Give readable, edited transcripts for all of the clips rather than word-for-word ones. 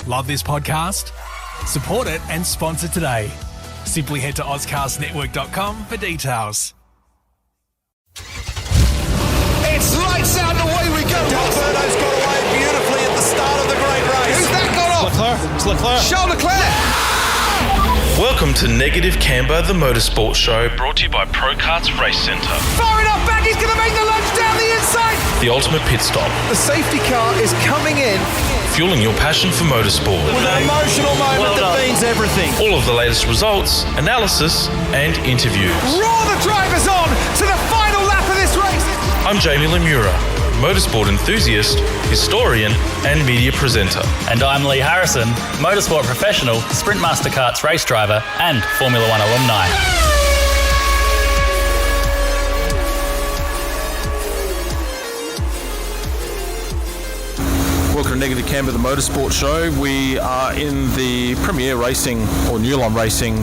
Love this podcast? Support it and sponsor today. Simply head to ozcastnetwork.com for details. It's lights out and away we go. Alberto's got away beautifully at the start of the great race. Who's that got off? Leclerc. Charles Leclerc. Welcome to Negative Camber, the motorsport show, brought to you by Prokarts Race Centre. Far enough back, he's going to make the lunge down the inside. The ultimate pit stop, The safety car is coming in fueling your passion for motorsport. with an emotional moment that means everything. All of the latest results, analysis, and interviews. Roar the drivers on to the final lap of this race. I'm Jamie Lemura, motorsport enthusiast, historian, and media presenter. And I'm Lee Harrison, motorsport professional, Sprint Master Karts race driver, and Formula One alumni. Welcome to Negative Camber, the motorsport show. We are in the Premier Racing, or Newline Racing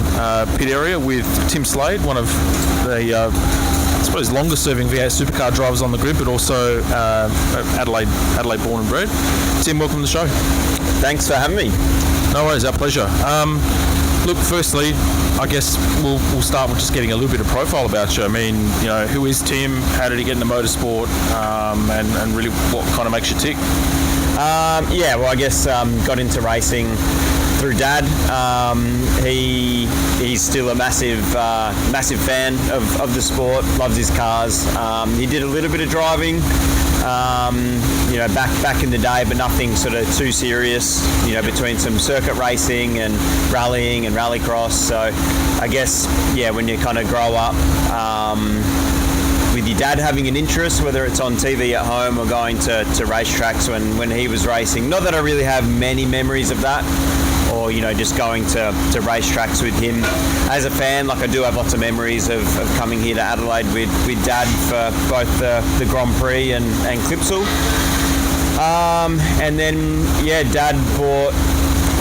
pit area with Tim Slade, one of the, I suppose, longest-serving V8 supercar drivers on the grid, but also Adelaide born and bred. Tim, welcome to the show. Thanks for having me. No worries, our pleasure. Look, firstly, I guess we'll start with just getting a little bit of profile about you. I mean, you know, who is Tim? How did he get into motorsport? And really, what kind of makes you tick? I guess got into racing through Dad. He's still a massive fan of the sport. Loves his cars. He did a little bit of driving, back in the day, but nothing sort of too serious. You know, between some circuit racing and rallying and rallycross. So I guess when you kind of grow up. With your dad having an interest, whether it's on TV at home or going to racetracks when he was racing. Not that I really have many memories of that, or just going to racetracks with him. As a fan, like I do have lots of memories of coming here to Adelaide with Dad for both the Grand Prix and Clipsal. And then Dad bought.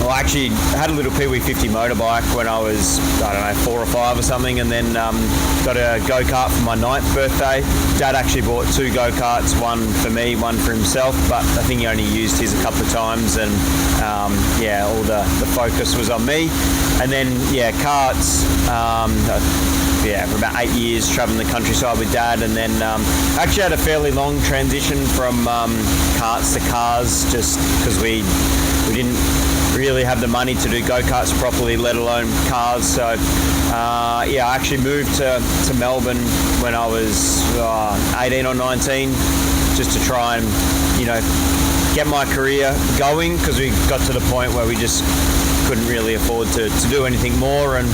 Well, I actually had a little Pee Wee 50 motorbike when I was, 4 or 5 or something, and then got a go-kart for my 9th birthday. Dad actually bought 2 go-karts, one for me, one for himself, but I think he only used his a couple of times, and all the focus was on me. And then, karts, for about 8 years, traveling the countryside with Dad, and then actually had a fairly long transition from karts to cars, just because we didn't really have the money to do go-karts properly, let alone cars. So I actually moved to Melbourne when I was 18 or 19, just to try and get my career going, because we got to the point where we just couldn't really afford to do anything more. And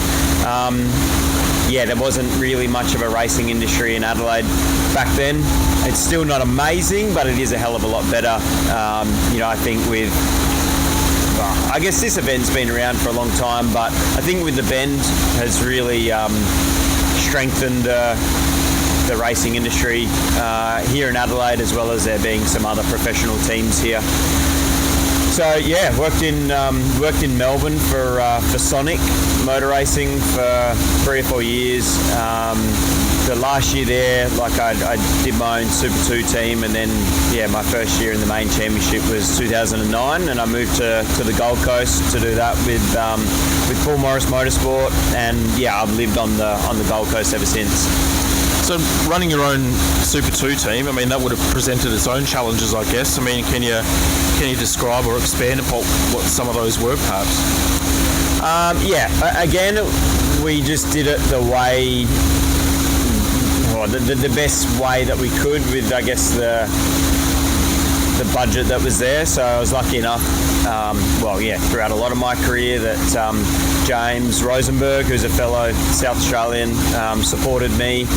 there wasn't really much of a racing industry in Adelaide back then. It's still not amazing, but it is a hell of a lot better. I think with I guess this event's been around for a long time, but I think with the Bend has really strengthened the racing industry here in Adelaide, as well as there being some other professional teams here. So worked in Melbourne for Sonic Motor Racing for 3 or 4 years. The last year there, I did my own Super 2 team, and then my first year in the main championship was 2009, and I moved to the Gold Coast to do that with Paul Morris Motorsport, and I've lived on the Gold Coast ever since. So running your own Super 2 team, I mean, that would have presented its own challenges, I guess. I mean, can you describe or expand upon what some of those were, perhaps? Again, we just did it the way, the best way that we could with, I guess, the budget that was there. So I was lucky enough, throughout a lot of my career that James Rosenberg, who's a fellow South Australian, supported me,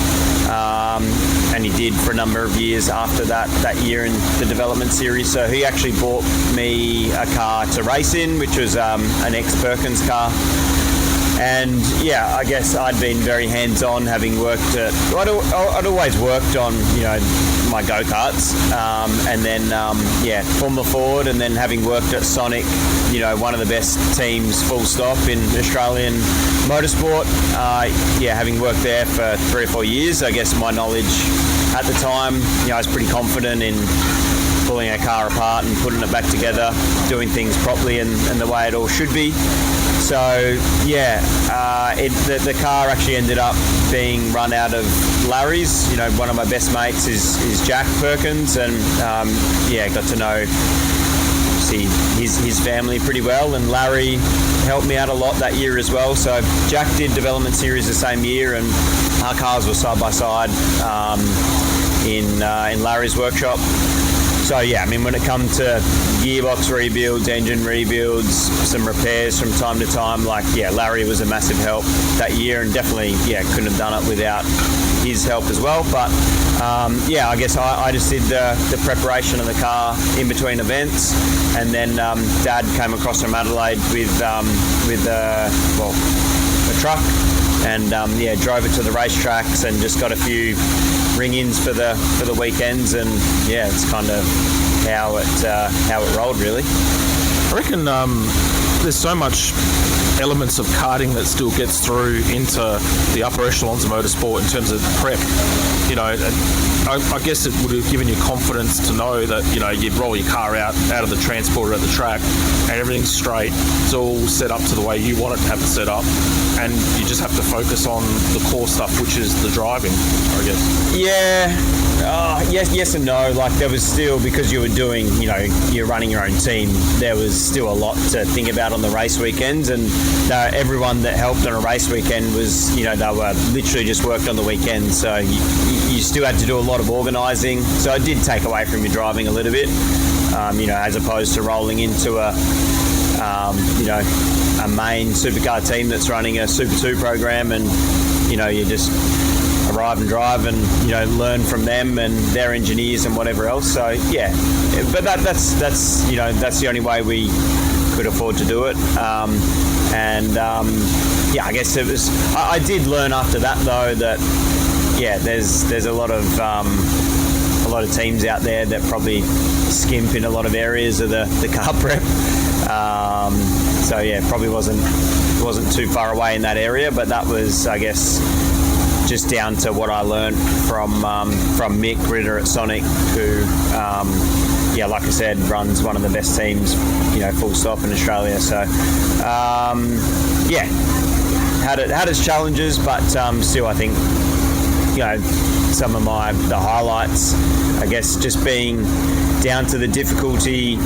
and he did for a number of years after that year in the development series. So he actually bought me a car to race in, which was an ex-Perkins car. And I guess I'd been very hands-on, having worked at. I'd always worked on, my go-karts, and then Formula Ford, and then having worked at Sonic, one of the best teams, full stop, in Australian motorsport. Having worked there for 3 or 4 years, I guess my knowledge at the time, I was pretty confident in pulling a car apart and putting it back together, doing things properly and the way it all should be. So yeah, the car actually ended up being run out of Larry's. You know, one of my best mates is Jack Perkins, and got to know his family pretty well, and Larry helped me out a lot that year as well. So Jack did development series the same year, and our cars were side by side in Larry's workshop. So yeah, I mean, when it comes to gearbox rebuilds, engine rebuilds, some repairs from time to time, Larry was a massive help that year, and definitely couldn't have done it without his help as well. But I guess I just did the preparation of the car in between events, and then Dad came across from Adelaide with a truck, and drove it to the racetracks and just got a few ring-ins for the weekends, and it's kind of how it rolled, really. I reckon there's so much elements of karting that still gets through into the upper echelons of motorsport in terms of prep. You know, I guess it would have given you confidence to know that, you know, you'd roll your car out of the transporter at the track and everything's straight. It's all set up to the way you want it to have it set up, and you just have to focus on the core stuff, which is the driving, I guess. Yes and no. Like, there was still, because you were doing, you know, you're running your own team, there was still a lot to think about on the race weekends, and everyone that helped on a race weekend was, you know, they were literally just worked on the weekend, so you still had to do a lot of organising. So it did take away from your driving a little bit, you know, as opposed to rolling into a main supercar team that's running a Super 2 program, and, you know, you just arrive and drive and, you know, learn from them and their engineers and whatever else. So yeah, but that's you know, that's the only way we could afford to do it. I guess it was. I did learn after that though that there's a lot of teams out there that probably skimp in a lot of areas of the car prep. Probably wasn't too far away in that area, but that was, I guess, just down to what I learned from Mick Ritter at Sonic, who, like I said, runs one of the best teams, you know, full stop in Australia. So, had its challenges, but still, I think, you know, some of the highlights, I guess, just being down to the difficulty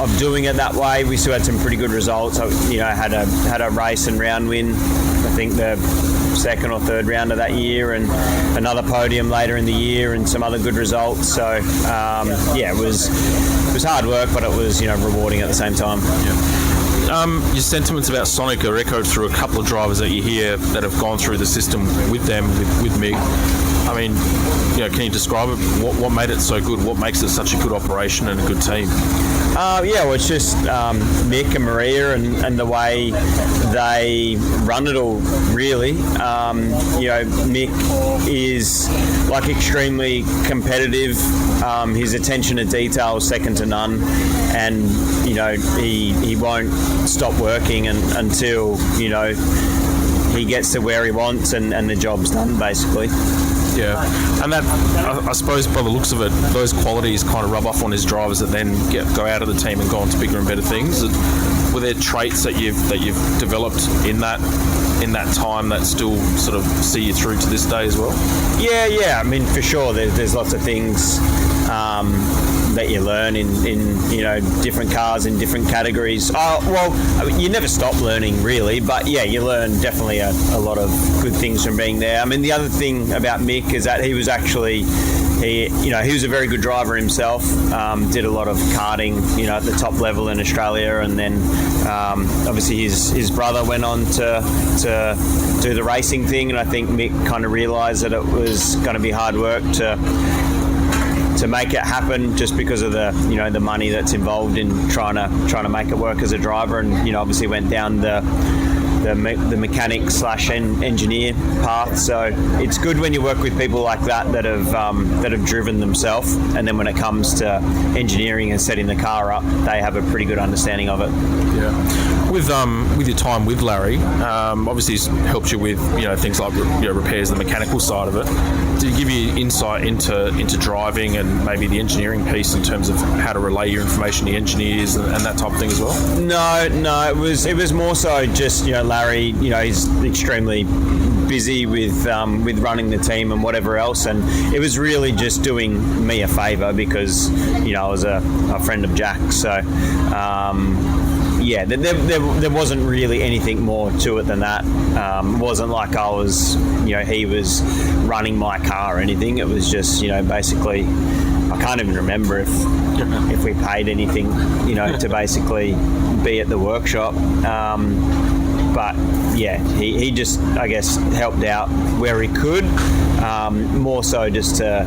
of doing it that way. We still had some pretty good results. You know, had a race and round win, I think the second or third round of that year, and another podium later in the year, and some other good results. So it was hard work, but it was, you know, rewarding at the same time. Your sentiments about Sonic are echoed through a couple of drivers that you hear that have gone through the system with them, with Mick. I mean, you know, can you describe it? What made it so good? What makes it such a good operation and a good team? It's just Mick and Maria and the way they run it all, really. Mick is, like, extremely competitive. His attention to detail is second to none, and, you know, he won't stop working until, you know, he gets to where he wants and the job's done, basically. Yeah, and that, I suppose, by the looks of it, those qualities kind of rub off on his drivers that then go out of the team and go on to bigger and better things. Were there traits that you've developed in that time that still sort of see you through to this day as well? Yeah. I mean, for sure, there's lots of things that you learn in you know, different cars in different categories. I mean, you never stop learning, really, but yeah, you learn definitely a lot of good things from being there. I mean, the other thing about Mick is that he was a very good driver himself. Did a lot of karting, you know, at the top level in Australia, and then obviously his brother went on to do the racing thing, and I think Mick kind of realised that it was going to be hard work to make it happen, just because of the, you know, the money that's involved in trying to make it work as a driver, and, you know, obviously went down the the mechanic / engineer path. So it's good when you work with people like that have driven themselves, and then when it comes to engineering and setting the car up, they have a pretty good understanding of it. Yeah. With your time with Larry, obviously he's helped you with things like repairs, the mechanical side of it. Did he give you insight into driving and maybe the engineering piece in terms of how to relay your information to the engineers and that type of thing as well? No, it was more so just Larry. He's extremely busy with running the team and whatever else, and it was really just doing me a favour because I was a friend of Jack. So there wasn't really anything more to it than that. It wasn't like I was he was running my car or anything. It was just basically, I can't even remember if we paid anything to basically be at the workshop. But yeah, he just, I guess, helped out where he could, more so just to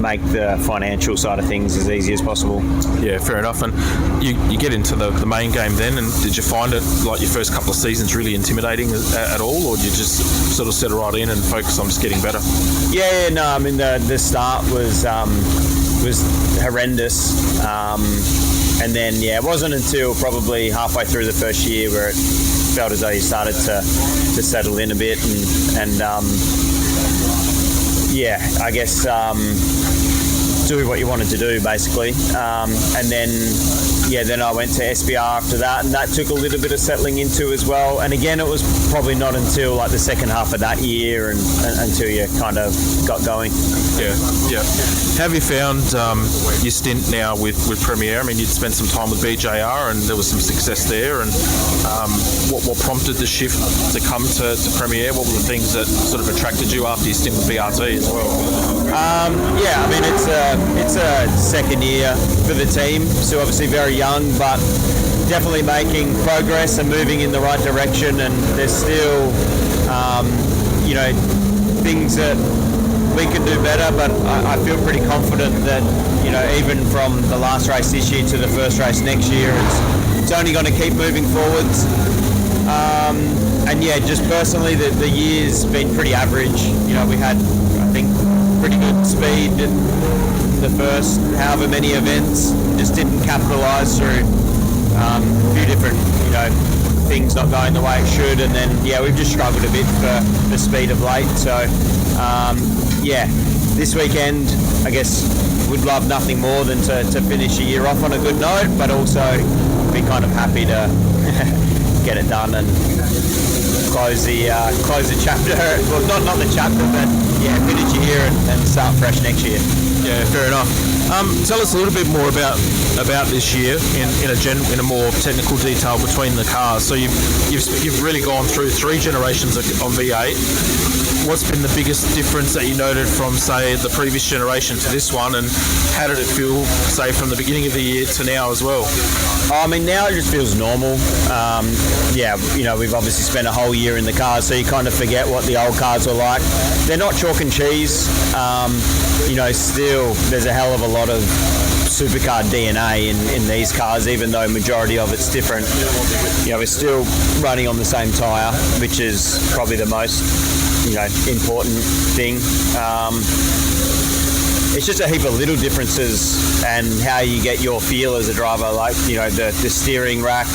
make the financial side of things as easy as possible. Yeah, fair enough. And you get into the main game then, and did you find it, like your first couple of seasons, really intimidating at all, or did you just sort of settle right in and focus on just getting better? Yeah, no, I mean the start was horrendous, and then it wasn't until probably halfway through the first year where it felt as though you started to settle in a bit, and I guess do what you wanted to do basically, and then I went to SBR after that, and that took a little bit of settling into as well. And again, it was probably not until like the second half of that year and until you kind of got going. Yeah. Have you found your stint now with Premier? I mean, you'd spent some time with BJR and there was some success there, and what prompted the shift to come to Premier? What were the things that sort of attracted you after your stint with BRT as well? I mean, it's a second year for the team, so obviously very young, but definitely making progress and moving in the right direction. And there's still, things that we could do better, but I feel pretty confident that, even from the last race this year to the first race next year, it's only going to keep moving forwards. Just personally, the year's been pretty average. We had, I think, pretty good speed in the first however many events, just didn't capitalise through a few different, things not going the way it should, and then we've just struggled a bit for the speed of late. So this weekend I guess would love nothing more than to finish a year off on a good note, but also be kind of happy to get it done and close the chapter. Well, not the chapter, but finish a year and start fresh next year. Yeah, fair enough. Tell us a little bit more about this year in a more technical detail between the cars. So you've really gone through 3 generations of V8. What's been the biggest difference that you noted from, say, the previous generation to this one, and how did it feel, say, from the beginning of the year to now as well? I mean, now it just feels normal. We've obviously spent a whole year in the cars, so you kind of forget what the old cars were like. They're not chalk and cheese. Still there's a hell of a lot of supercar DNA in these cars, even though majority of it's different. We're still running on the same tyre, which is probably the most important thing. It's just a heap of little differences and how you get your feel as a driver, like the steering rack,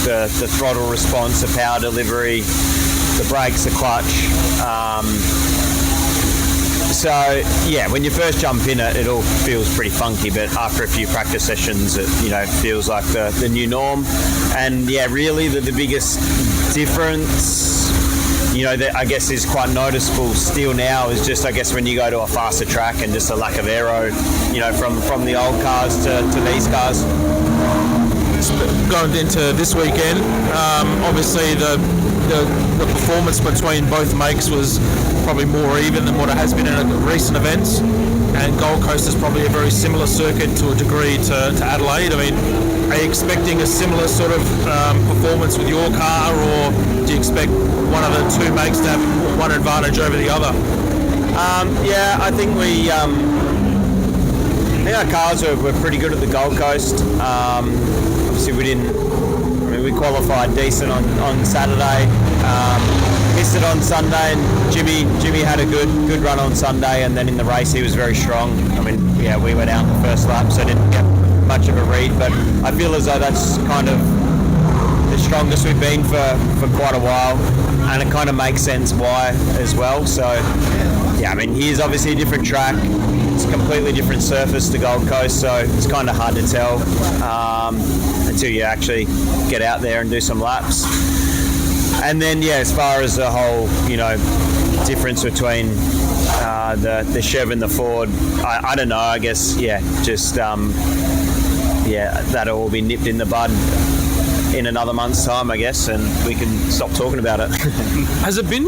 the throttle response, the power delivery, the brakes, the clutch. When you first jump in it all feels pretty funky, but after a few practice sessions it feels like the new norm. And really the biggest difference that I guess is quite noticeable still now is just, I guess, when you go to a faster track and just a lack of aero, from the old cars to these cars. Going into this weekend, obviously the performance between both makes was probably more even than what it has been in recent events, and Gold Coast is probably a very similar circuit to a degree to Adelaide. I mean, are you expecting a similar sort of performance with your car, or do you expect one of the 2 makes to have one advantage over the other? I think our cars were pretty good at the Gold Coast. Obviously we qualified decent on Saturday. Missed it on Sunday, and Jimmy had a good run on Sunday, and then in the race he was very strong. I mean, yeah, we went out the first lap, so didn't get much of a read, but I feel as though that's kind of the strongest we've been for quite a while, and it kind of makes sense why as well. So yeah, I mean, here's obviously a different track. It's a completely different surface to Gold Coast, so it's kind of hard to tell until you actually get out there and do some laps. And then, yeah, as far as the whole, difference between the Chev and the Ford, I don't know. I guess, yeah, just that'll all be nipped in the bud in another month's time, I guess, and we can stop talking about it. Has it been,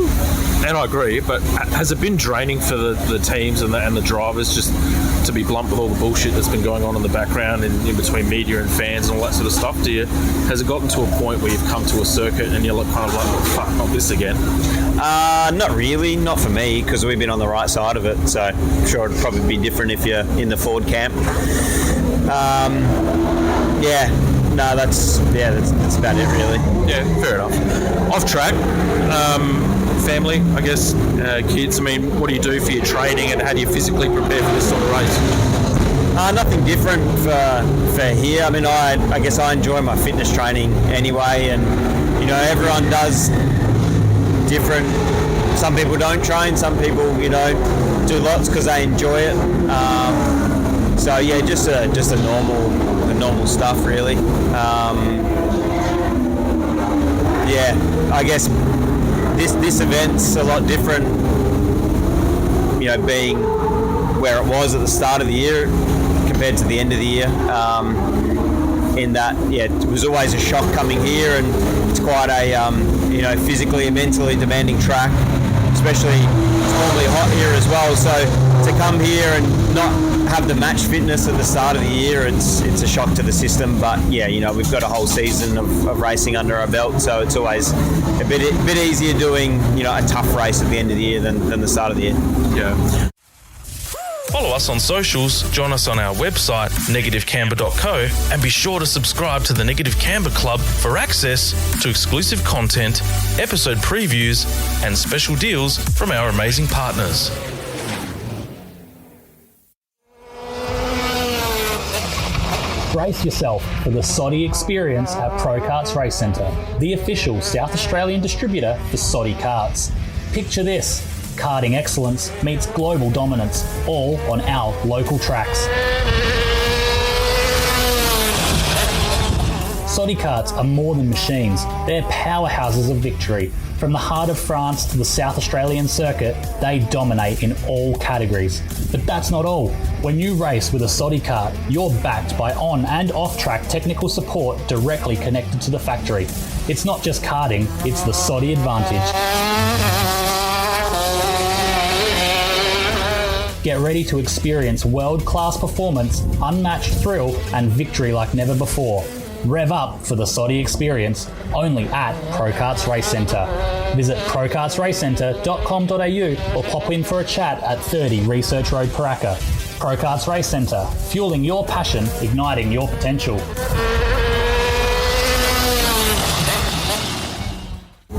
and I agree, but has it been draining for the teams and the drivers, just to be blunt, with all the bullshit that's been going on in the background and in between media and fans and all that sort of stuff? Has it gotten to a point where you've come to a circuit and you're kind of like, oh, fuck, not this again? Not really, not for me, because we've been on the right side of it, so I'm sure it'd probably be different if you're in the Ford camp. That's about it, really. Yeah, fair enough. Off track, family, I guess, kids. I mean, what do you do for your training, and how do you physically prepare for this sort of race? Nothing different for here. I mean, I guess I enjoy my fitness training anyway, and everyone does different. Some people don't train. Some people, do lots because they enjoy it. So yeah, just a normal stuff, really. I guess this event's a lot different, being where it was at the start of the year compared to the end of the year. In that, it was always a shock coming here, and it's quite a physically and mentally demanding track, especially it's normally hot here as well. So to come here and not have the match fitness at the start of the year, it's a shock to the system. But yeah, we've got a whole season of racing under our belt, so it's always a bit easier doing a tough race at the end of the year than the start of the year. Yeah. Follow us on socials, join us on our website, negativecamber.co, and be sure to subscribe to the Negative Camber Club for access to exclusive content, episode previews, and special deals from our amazing partners. Brace yourself for the Soddy experience at Pro Karts Race Centre, the official South Australian distributor for Soddy karts. Picture this: karting excellence meets global dominance, all on our local tracks. Soddy karts are more than machines, they're powerhouses of victory. From the heart of France to the South Australian circuit, they dominate in all categories. But that's not all. When you race with a Soddy kart, you're backed by on and off-track technical support directly connected to the factory. It's not just karting, it's the Soddy advantage. Get ready to experience world-class performance, unmatched thrill, and victory like never before. Rev up for the Soddy experience, only at Pro Karts Race Centre. Visit prokartsracecentre.com.au or pop in for a chat at 30 Research Road, Paraka. Pro Karts Race Centre, fueling your passion, igniting your potential.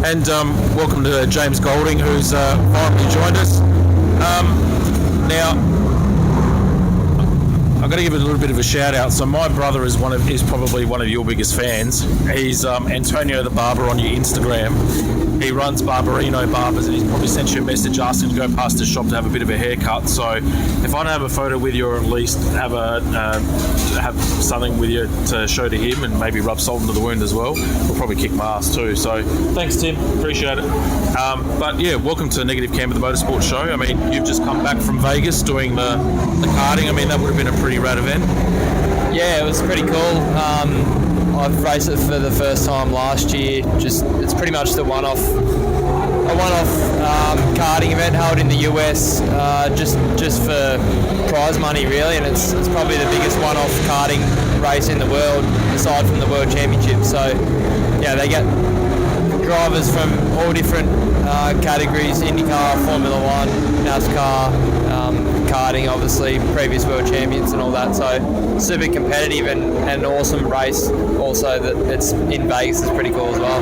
And welcome to James Golding, who's finally joined us. Now, I've got to give it a little bit of a shout out. So my brother is probably one of your biggest fans. He's Antonio the Barber on your Instagram. He runs Barberino Barbers, and he's probably sent you a message asking to go past his shop to have a bit of a haircut. So if I don't have a photo with you, or at least have something with you to show to him, and maybe rub salt into the wound as well, we'll probably kick my ass too. So thanks, Tim. Appreciate it. But yeah, welcome to Negative Camber, the motorsport show. I mean, you've just come back from Vegas doing the karting. I mean, that would have been a pretty rad event. Yeah, it was pretty cool. I've raced it for the first time last year. It's pretty much a one-off karting event held in the US, just for prize money really, and it's probably the biggest one-off karting race in the world aside from the World Championship. So yeah, they get drivers from all different categories: IndyCar, Formula One, NASCAR, karting, obviously, previous world champions and all that. So super competitive and an awesome race. Also, that it's in Vegas is pretty cool as well.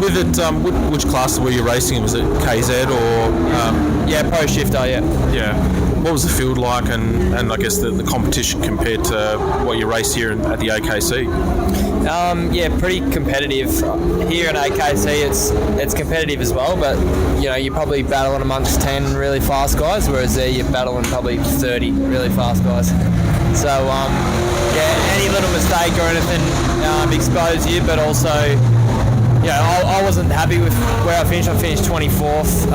With it, which class were you racing in? Was it KZ or? Yeah, Pro Shifter, yeah. Yeah. What was the field like, and I guess the competition compared to what you race here at the AKC? Yeah, pretty competitive. Here in AKC, it's competitive as well, but you're probably battling amongst 10 really fast guys, whereas there you're battling probably 30 really fast guys. So, any little mistake or anything expose you, but also, I wasn't happy with where I finished. I finished 24th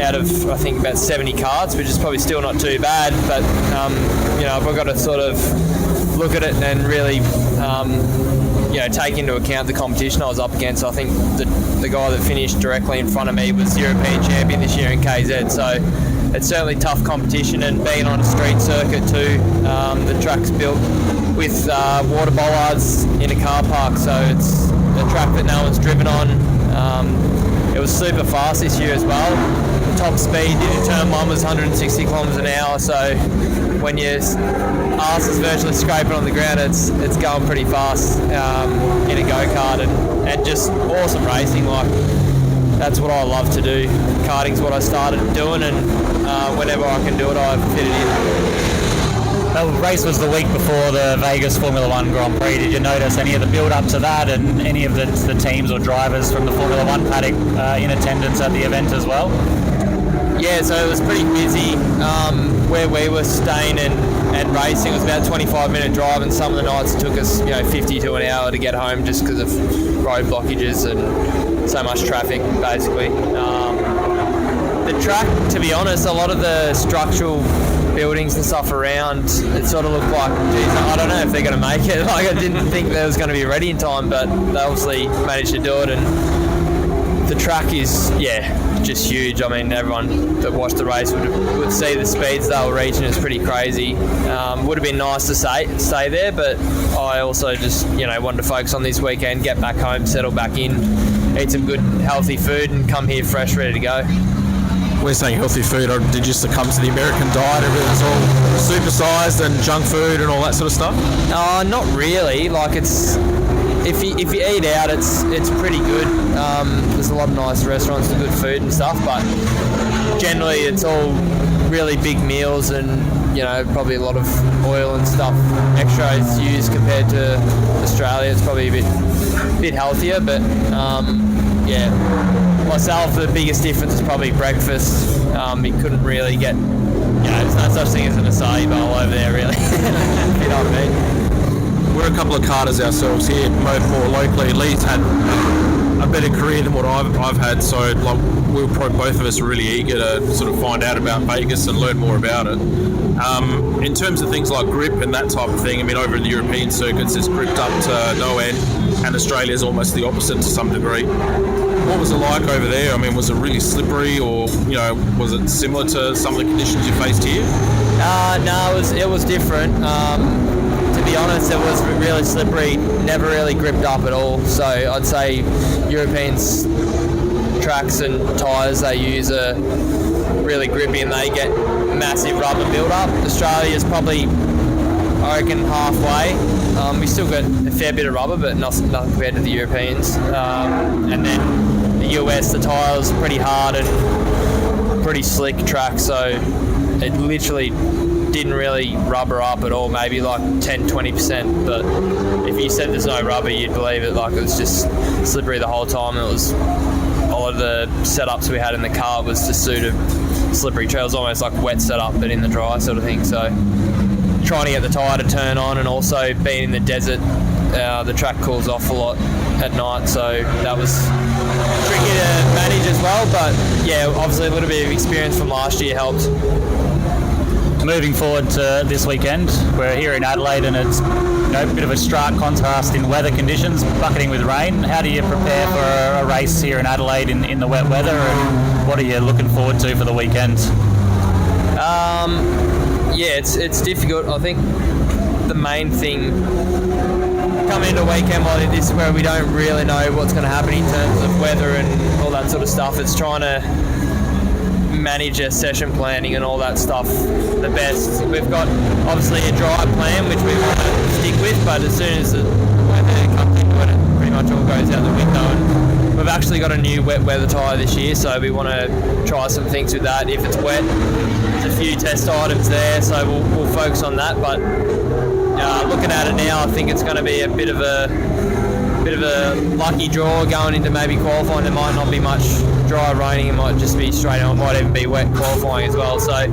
out of, I think, about 70 karts, which is probably still not too bad, but, I've got to sort of look at it and really, take into account the competition I was up against. I think the guy that finished directly in front of me was European champion this year in KZ, so it's certainly tough competition, and being on a street circuit too, the track's built with water bollards in a car park, so it's a track that no one's driven on. It was super fast this year as well. The top speed in turn 1 was 160 kilometres an hour, so when your arse is virtually scraping on the ground, it's going pretty fast in a go-kart, and just awesome racing. Like, that's what I love to do. Karting's what I started doing, and whenever I can do it, I fit it in. The race was the week before the Vegas Formula One Grand Prix. Did you notice any of the build-up to that, and any of the teams or drivers from the Formula One paddock in attendance at the event as well? Yeah, so it was pretty busy. Where we were staying and racing, it was about a 25-minute drive, and some of the nights it took us 50 to an hour to get home just because of road blockages and so much traffic, basically. The track, to be honest, a lot of the structural buildings and stuff around, it sort of looked like, geez, I don't know if they're going to make it. Like, I didn't think that was going to be ready in time, but they obviously managed to do it. And the track is, just huge. I mean, everyone that watched the race would see the speeds they were reaching. It's pretty crazy. Would have been nice to stay there, but I also just, wanted to focus on this weekend, get back home, settle back in, eat some good, healthy food, and come here fresh, ready to go. We're saying healthy food, or did you just succumb to the American diet? Everything's all supersized and junk food and all that sort of stuff? Not really. Like, it's if you eat out, it's pretty good. There's a lot of nice restaurants with good food and stuff, but generally it's all really big meals, and probably a lot of oil and stuff extra is used compared to Australia. It's probably a bit healthier, but myself, the biggest difference is probably breakfast. You couldn't really get, there's no such thing as an acai bowl over there, really. You know what I mean? We're a couple of karters ourselves here, more locally. Lee's had a better career than what I've had, so like, both of us are really eager to sort of find out about Vegas and learn more about it. In terms of things like grip and that type of thing, I mean, over in the European circuits, it's gripped up to no end, and Australia's almost the opposite to some degree. What was it like over there? I mean, was it really slippery, or was it similar to some of the conditions you faced here? No, it was different. To be honest, it was really slippery, never really gripped up at all. So I'd say Europeans' tracks and tyres they use are really grippy, and they get massive rubber build-up. Australia's probably, I reckon, halfway. We still got a fair bit of rubber, but nothing compared to the Europeans. And then the US, the tyres pretty hard and pretty slick track, so it literally didn't really rubber up at all, maybe like 10-20%, but if you said there's no rubber, you'd believe it. Like, it was just slippery the whole time. It was a lot of the setups we had in the car was to suit a slippery trail. It was almost like wet setup but in the dry sort of thing. So trying to get the tyre to turn on, and also being in the desert, the track cools off a lot at night, so that was tricky to manage as well. But obviously a little bit of experience from last year helped. Moving forward to this weekend, we're here in Adelaide, and it's a bit of a stark contrast in weather conditions, bucketing with rain. How do you prepare for a race here in Adelaide in the wet weather, and what are you looking forward to for the weekend? It's difficult. I think the main thing coming into a weekend like this, where we don't really know what's going to happen in terms of weather and all that sort of stuff, it's trying to manage our session planning and all that stuff the best. We've got obviously a dry plan which we want to stick with, but as soon as the weather comes into it, pretty much all goes out the window. And we've actually got a new wet weather tyre this year, so we want to try some things with that. If it's wet, there's a few test items there, so we'll focus on that. But looking at it now, I think it's going to be a bit of a lucky draw going into maybe qualifying. There might not be much dry raining, it might just be straight on, it might even be wet qualifying as well. So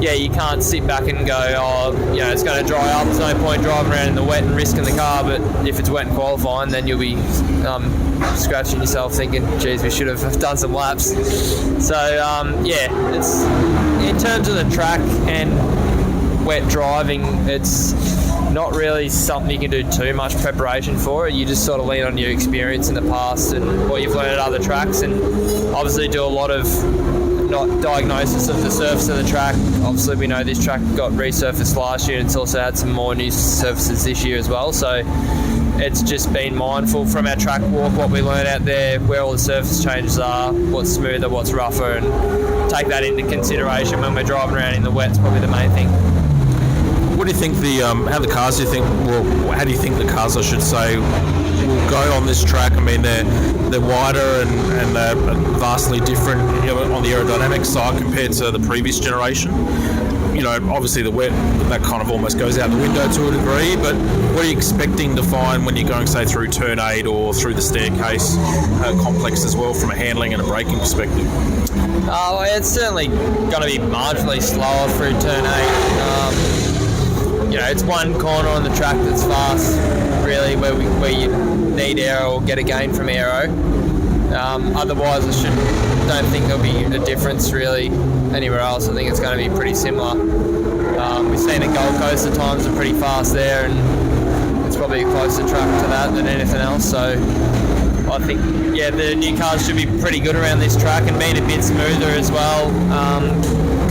yeah, you can't sit back and go, it's going to dry up, there's no point driving around in the wet and risking the car. But if it's wet and qualifying, then you'll be scratching yourself thinking, geez, we should have done some laps. So it's in terms of the track and wet driving, it's not really something you can do too much preparation for. You just sort of lean on your experience in the past and what you've learned at other tracks, and obviously do a lot of diagnosis of the surface of the track. Obviously we know this track got resurfaced last year, and it's also had some more new surfaces this year as well, so it's just been mindful from our track walk what we learn out there, where all the surface changes are, what's smoother, what's rougher, and take that into consideration when we're driving around in the wet. It's probably the main thing. What do you think how do you think the cars, I should say, will go on this track? I mean, they're wider and they're vastly different, on the aerodynamics side compared to the previous generation. Obviously the wet, that kind of almost goes out the window to a degree, but what are you expecting to find when you're going, say, through turn 8 or through the staircase complex as well, from a handling and a braking perspective? It's certainly going to be marginally slower through turn 8. It's one corner on the track that's fast, really, where you need aero or get a gain from aero. Otherwise, don't think there'll be a difference really anywhere else. I think it's going to be pretty similar. We've seen at Gold Coast the times are pretty fast there, and it's probably a closer track to that than anything else. So I think, the new cars should be pretty good around this track, and being a bit smoother as well.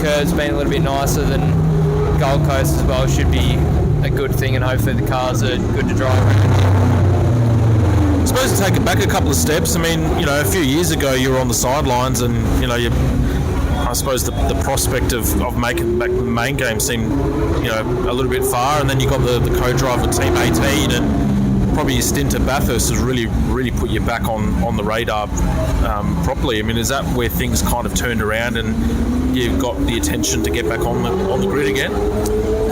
Curves being a little bit nicer than Gold Coast as well should be a good thing, and hopefully the cars are good to drive around. I suppose to take it back a couple of steps, I mean, a few years ago you were on the sidelines, and I suppose the prospect of making back the main game seemed a little bit far, and then you got the co-drive with Team 18, and probably your stint at Bathurst has really put you back on the radar properly. I mean, is that where things kind of turned around and you've got the attention to get back on the grid again?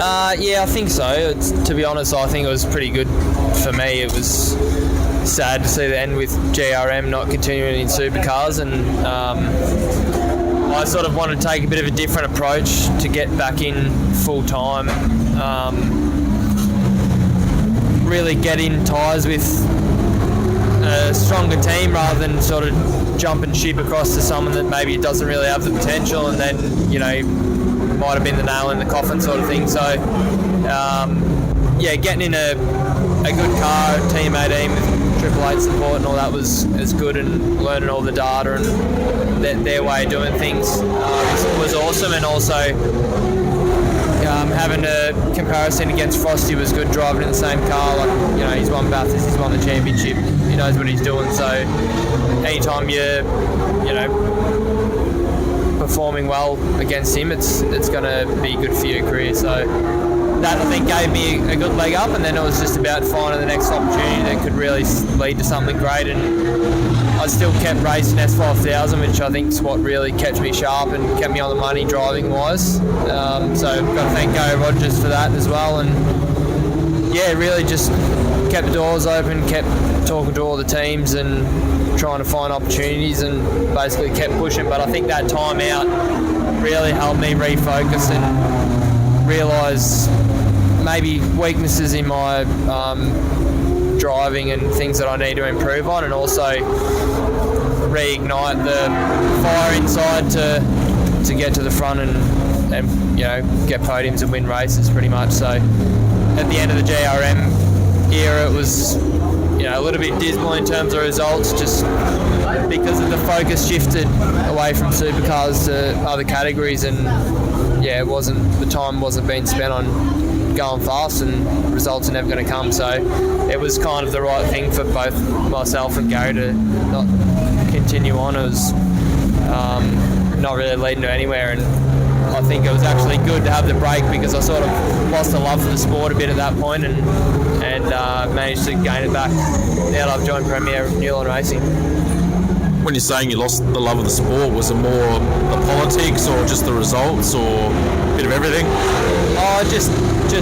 I think so. To be honest, I think it was pretty good for me. It was sad to see the end with GRM not continuing in Supercars, and I sort of wanted to take a bit of a different approach to get back in full time. Really get in ties with a stronger team rather than sort of jumping ship across to someone that maybe doesn't really have the potential, and then might have been the nail in the coffin sort of thing. So getting in a good car, Team 18 with Triple 8 support and all that was good, and learning all the data and their way of doing things was awesome. And also having a comparison against Frosty was good, driving in the same car. Like, he's won Bathurst, he's won the championship, he knows what he's doing. So anytime you're performing well against him, it's going to be good for your career. So that, I think, gave me a good leg up, and then it was just about finding the next opportunity that could really lead to something great. And I still kept racing S5000, which I think is what really kept me sharp and kept me on the money driving wise. So I've got to thank Gary Rogers for that as well. And really just kept the doors open, kept talking to all the teams and trying to find opportunities, and basically kept pushing. But I think that time out really helped me refocus and realise maybe weaknesses in my driving and things that I need to improve on, and also reignite the fire inside to get to the front and get podiums and win races pretty much. So at the end of the GRM era, it was a little bit dismal in terms of results, just because of the focus shifted away from supercars to other categories, and the time wasn't being spent on going fast, and results are never going to come. So it was kind of the right thing for both myself and Gary to not continue on. It was not really leading to anywhere. And I think it was actually good to have the break because I sort of lost the love for the sport a bit at that point and managed to gain it back now that I've joined Premier New Line Racing. When you're saying you lost the love of the sport, was it more the politics or just the results or a bit of everything? Oh, just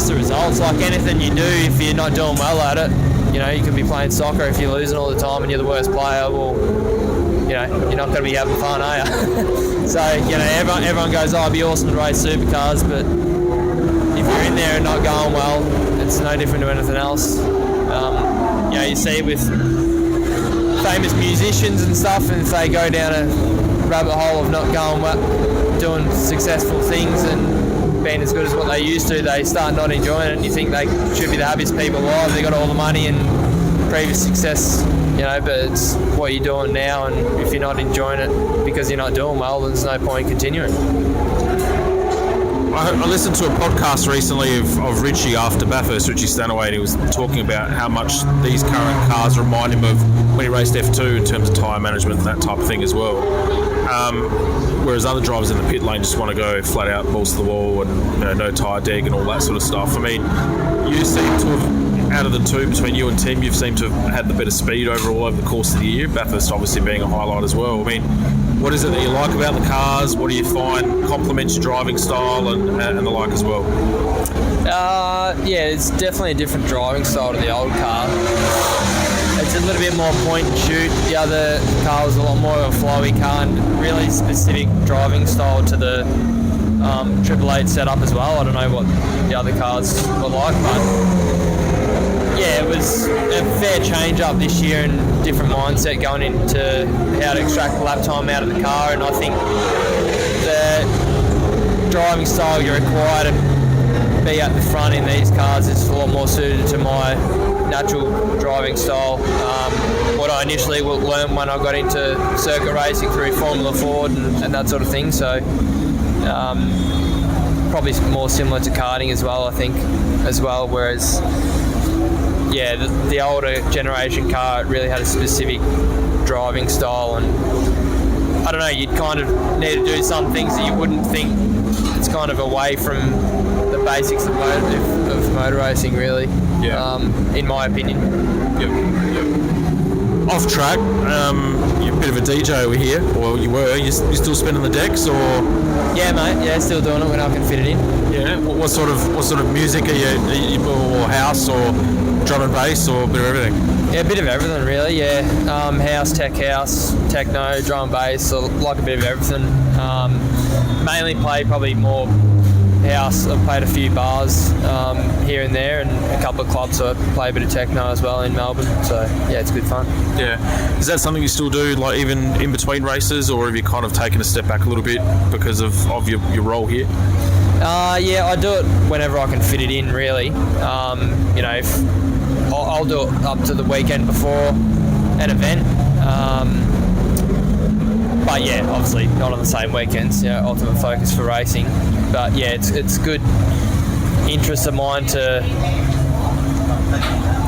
the results. Like anything you do, if you're not doing well at it, you know, you could be playing soccer. If you're losing all the time and you're the worst player, well, you know, you're not going to be having fun, are you? So, you know, everyone goes, oh, it'd be awesome to race supercars, but if you're in there and not going well, it's no different to anything else. You know, you see it with famous musicians and stuff, and if they go down a rabbit hole of not going well, doing successful things and being as good as what they used to, they start not enjoying it, and you think they should be the happiest people alive. They got all the money and previous success, you know, but it's what you're doing now, and if you're not enjoying it because you're not doing well, then there's no point in continuing. I listened to a podcast recently of Richie after Bathurst, Richie Stanaway, and he was talking about how much these current cars remind him of when he raced F2 in terms of tyre management and that type of thing as well. Whereas other drivers in the pit lane just want to go flat out, balls to the wall, and you know, no tyre deg and all that sort of stuff. I mean, you seem to have, out of the two between you and Tim, you've seemed to have had the better speed overall over the course of the year. Bathurst obviously being a highlight as well. I mean, what is it that you like about the cars? What do you find complements your driving style and the like as well? Yeah, it's definitely a different driving style to the old car. It's a little bit more point and shoot. The other car was a lot more of a flowy car and really specific driving style to the Triple 8 setup as well. I don't know what the other cars were like, but yeah, it was a fair change up this year and different mindset going into how to extract the lap time out of the car. And I think the driving style you're required to be at the front in these cars is a lot more suited to my natural driving style. What I initially learned when I got into circuit racing through Formula Ford and that sort of thing. So probably more similar to karting as well, I think, as well. Whereas yeah, the older generation car really had a specific driving style, and I don't know, you'd kind of need to do some things that you wouldn't think. It's kind of away from the basics of motor racing, really. Yeah. In my opinion. Yep. Off track, you're a bit of a DJ over here, or you were. You still spinning the decks, or? Yeah, mate. Yeah, still doing it when I can fit it in. Yeah. What sort of music are you or house or drum and bass or a bit of everything? Yeah, a bit of everything really, yeah. House, techno, drum and bass, so like a bit of everything. Mainly play probably more house. I've played a few bars here and there and a couple of clubs, so I play a bit of techno as well in Melbourne. So yeah, it's good fun. Yeah. Is that something you still do, like even in between races, or have you kind of taken a step back a little bit because of your role here? Yeah, I do it whenever I can fit it in, really. You know, I'll do it up to the weekend before an event. But yeah, obviously not on the same weekends, you know, ultimate focus for racing. But yeah, it's good interest of mine to,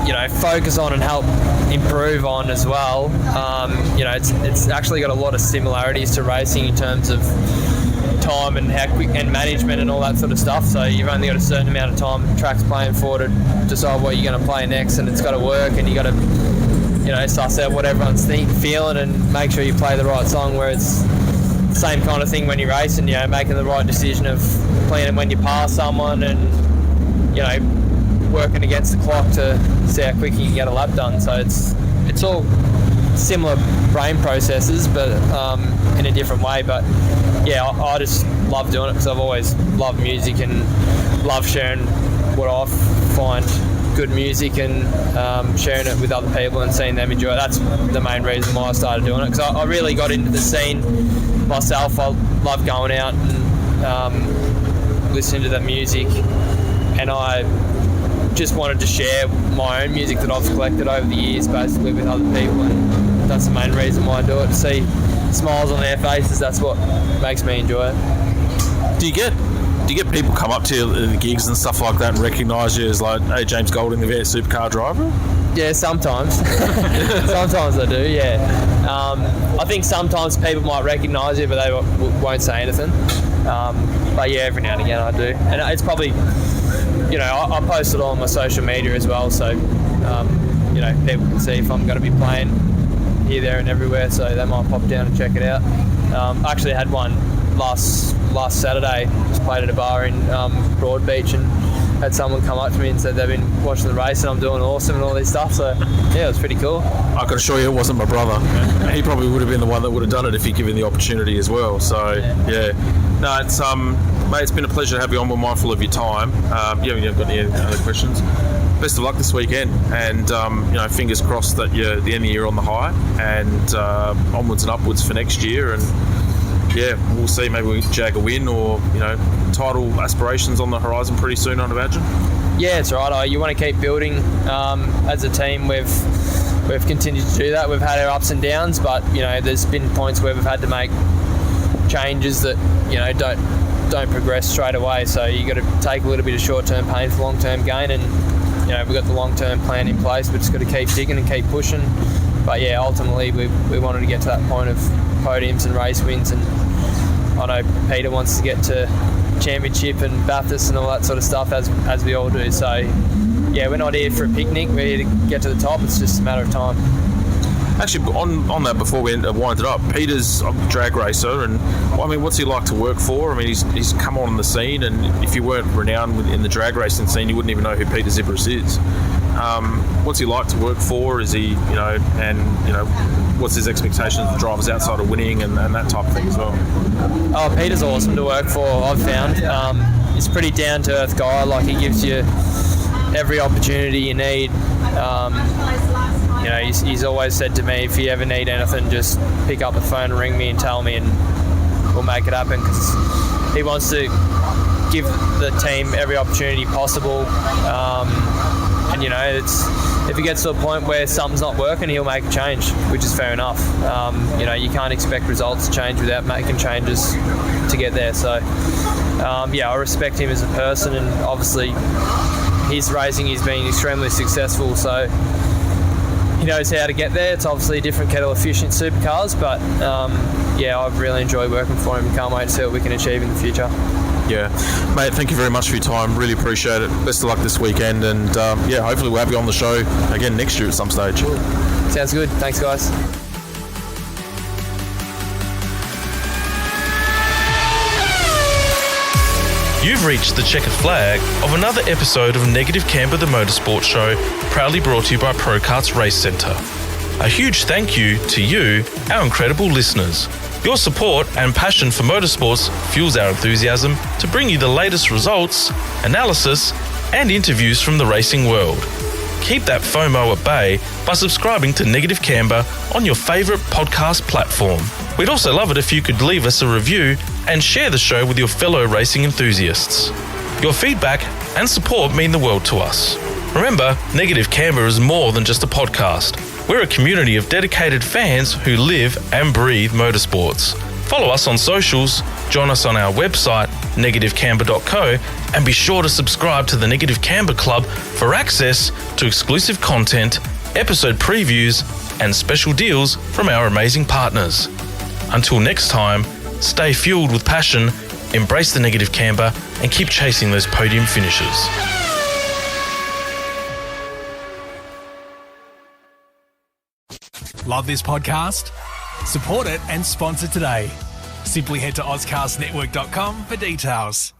you know, focus on and help improve on as well. You know, it's actually got a lot of similarities to racing in terms of time and how quick and management and all that sort of stuff. So you've only got a certain amount of time the track's playing for to decide what you're going to play next, and it's got to work, and you got to, you know, suss out what everyone's feeling and make sure you play the right song. Where it's the same kind of thing when you're racing, you know, making the right decision of playing when you pass someone and, you know, working against the clock to see how quick you can get a lap done. So it's all similar brain processes, but in a different way. But yeah, I just love doing it because I've always loved music and love sharing what I find good music and sharing it with other people and seeing them enjoy it. That's the main reason why I started doing it, because I really got into the scene myself. I love going out and listening to the music, and I just wanted to share my own music that I've collected over the years basically with other people, and that's the main reason why I do it, to see smiles on their faces. That's what makes me enjoy it. Do you get people come up to you at the gigs and stuff like that and recognise you as like, hey, James Golding, the V8 Supercar driver? Yeah, sometimes. Sometimes I do, yeah. I think sometimes people might recognise it, but they won't say anything. But yeah, every now and again I do. And it's probably, I post it all on my social media as well, so, people can see if I'm going to be playing here, there and everywhere, so they might pop down and check it out. I actually had one last Saturday, just played at a bar in Broadbeach, and had someone come up to me and said they've been watching the race and I'm doing awesome and all this stuff, so yeah, it was pretty cool. I can assure you it wasn't my brother. He probably would have been the one that would have done it if he'd given the opportunity as well, so yeah. No, it's mate, it's been a pleasure to have you on. We're mindful of your time. You haven't got any other questions? Best of luck this weekend, and fingers crossed that you're at the end of the year on the high, and onwards and upwards for next year. And yeah, we'll see. Maybe we jag a win, or title aspirations on the horizon pretty soon, I'd imagine. Yeah, it's right. You want to keep building. As a team, we've continued to do that. We've had our ups and downs, but there's been points where we've had to make changes that don't progress straight away. So you got to take a little bit of short-term pain for long-term gain, and we've got the long-term plan in place. We've just got to keep digging and keep pushing. But yeah, ultimately we wanted to get to that point of podiums and race wins, and I know Peter wants to get to championship and Bathurst and all that sort of stuff, as we all do. So yeah, we're not here for a picnic, we're here to get to the top. It's just a matter of time. Actually, on that, before we wind it up, Peter's a drag racer, and what's he like to work for? I mean, he's come on the scene, and if you weren't renowned in the drag racing scene, you wouldn't even know who Peter Zibris is. What's he like to work for? Is he, what's his expectations of drivers outside of winning and that type of thing as well? Oh, Peter's awesome to work for, I've found. He's a pretty down-to-earth guy. Like, he gives you every opportunity you need. He's always said to me, if you ever need anything, just pick up the phone and ring me and tell me, and we'll make it happen, because he wants to give the team every opportunity possible. If it gets to a point where something's not working, he'll make a change, which is fair enough. You can't expect results to change without making changes to get there. So, I respect him as a person, and obviously his racing, he's been extremely successful, so he knows how to get there. It's obviously a different kettle of fish in supercars, but I've really enjoyed working for him and can't wait to see what we can achieve in the future. Yeah, mate, thank you very much for your time. Really appreciate it. Best of luck this weekend, and hopefully we'll have you on the show again next year at some stage. Sounds good. Thanks, guys. You've reached the checkered flag of another episode of Negative Camber the Motorsport Show, proudly brought to you by ProKarts Race Centre. A huge thank you to you, our incredible listeners. Your support and passion for motorsports fuels our enthusiasm to bring you the latest results, analysis, and interviews from the racing world. Keep that FOMO at bay by subscribing to Negative Camber on your favourite podcast platform. We'd also love it if you could leave us a review and share the show with your fellow racing enthusiasts. Your feedback and support mean the world to us. Remember, Negative Camber is more than just a podcast. We're a community of dedicated fans who live and breathe motorsports. Follow us on socials, join us on our website, negativecamber.co, and be sure to subscribe to the Negative Camber Club for access to exclusive content, episode previews, and special deals from our amazing partners. Until next time, stay fueled with passion, embrace the Negative Camber, and keep chasing those podium finishes. Love this podcast? Support it and sponsor today. Simply head to AuscastNetwork.com for details.